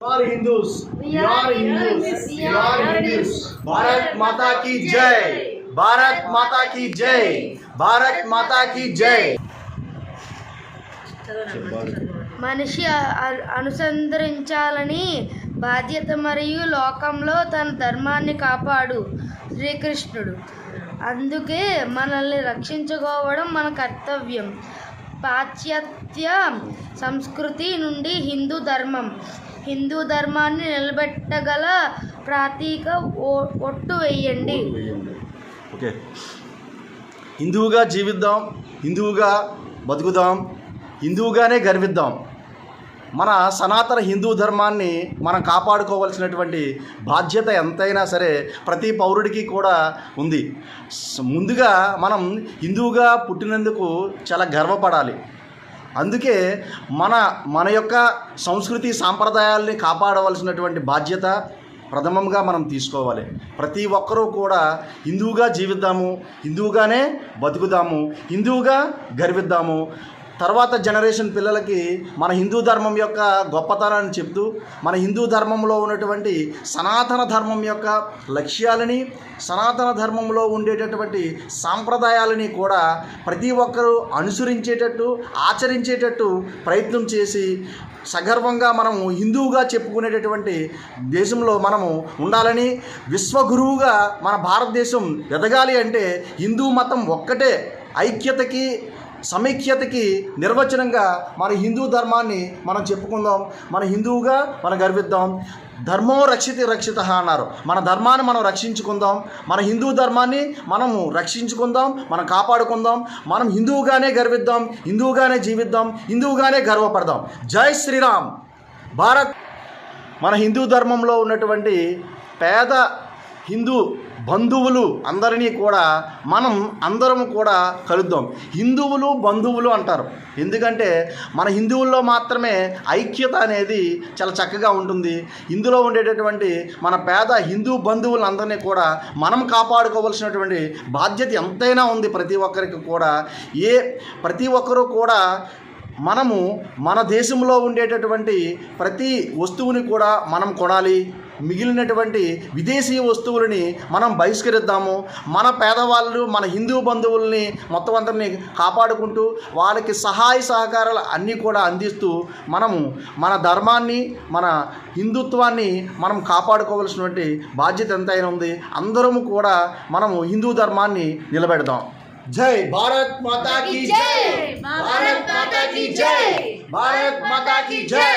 are Hindus. We are Hindus. We are Hindus. Bharat Mata ki jai. Bharat Mata ki jai. Bharat Mata ki jai. మనిషి అనుసంధరించాలని బాధ్యత మరియు లోకంలో తన ధర్మాన్ని కాపాడు శ్రీకృష్ణుడు. అందుకే మనల్ని రక్షించుకోవడం మన కర్తవ్యం. పాశ్చాత్య సంస్కృతి నుండి హిందూ ధర్మాన్ని నిలబెట్టగల ప్రతీక ఒట్టు వేయండి. ఓకే, హిందువుగా జీవిద్దాం, హిందువుగా బతుకుదాం, హిందువుగానే గర్విద్దాం. మన సనాతన హిందూ ధర్మాన్ని మనం కాపాడుకోవాల్సినటువంటి బాధ్యత ఎంతైనా సరే ప్రతి పౌరుడికి కూడా ఉంది. ముందుగా మనం హిందువుగా పుట్టినందుకు చాలా గర్వపడాలి. అందుకే మన యొక్క సంస్కృతి సాంప్రదాయాల్ని కాపాడవలసినటువంటి బాధ్యత ప్రథమంగా మనం తీసుకోవాలి. ప్రతి ఒక్కరూ కూడా హిందువుగా జీవిద్దాము, హిందువుగానే బతుకుదాము, హిందువుగా గర్విద్దాము. తర్వాత జనరేషన్ పిల్లలకి మన హిందూ ధర్మం యొక్క గొప్పతనాన్ని చెప్తూ మన హిందూ ధర్మంలో ఉన్నటువంటి సనాతన ధర్మం యొక్క లక్ష్యాలని, సనాతన ధర్మంలో ఉండేటటువంటి సాంప్రదాయాలని కూడా ప్రతి ఒక్కరూ అనుసరించేటట్టు, ఆచరించేటట్టు ప్రయత్నం చేసి సగర్వంగా మనము హిందువుగా చెప్పుకునేటటువంటి దేశంలో మనము ఉండాలని, విశ్వగురువుగా మన భారతదేశం ఎదగాలి అంటే హిందూ మతం ఒక్కటే ఐక్యతకి, సమైక్యతకి నిర్వచనంగా మన హిందూ ధర్మాన్ని మనం చెప్పుకుందాం. మన హిందువుగా మనం గర్విద్దాం. ధర్మో రక్షిత అన్నారు. మన ధర్మాన్ని మనం రక్షించుకుందాం, మన హిందూ ధర్మాన్ని మనము రక్షించుకుందాం, మనం కాపాడుకుందాం. మనం హిందువుగానే గర్విద్దాం, హిందువుగానే జీవిద్దాం, హిందువుగానే గర్వపడదాం. జై శ్రీరామ్. భారత్. మన హిందూ ధర్మంలో ఉన్నటువంటి పేద హిందూ బంధువులు అందరినీ కూడా మనం అందరం కూడా కలుద్దాం. హిందువులు బంధువులు అంటారు, ఎందుకంటే మన హిందువుల్లో మాత్రమే ఐక్యత అనేది చాలా చక్కగా ఉంటుంది. ఇందులో ఉండేటటువంటి మన పేద హిందూ బంధువులందరినీ కూడా మనం కాపాడుకోవాల్సినటువంటి బాధ్యత ఎంతైనా ఉంది ప్రతి ఒక్కరికి కూడా. ప్రతి ఒక్కరూ కూడా మనము మన దేశంలో ఉండేటటువంటి ప్రతి వస్తువుని కూడా మనం కొనాలి. మిగిలినటువంటి విదేశీ వస్తువులని మనం బహిష్కరిద్దాము. మన పేదవాళ్ళు, మన హిందూ బంధువుల్ని మొత్తం అందరినీ కాపాడుకుంటూ వాళ్ళకి సహాయ సహకారాలు అన్నీ కూడా అందిస్తూ మనము మన ధర్మాన్ని, మన హిందుత్వాన్ని మనం కాపాడుకోవాల్సినటువంటి బాధ్యత ఎంతైనా ఉంది. అందరము కూడా మనము హిందూ ధర్మాన్ని నిలబెడదాం. జై భారత్ మాతా కీ జై. భారత్ మాతా కీ జై. భారత్ మాతా కీ జై.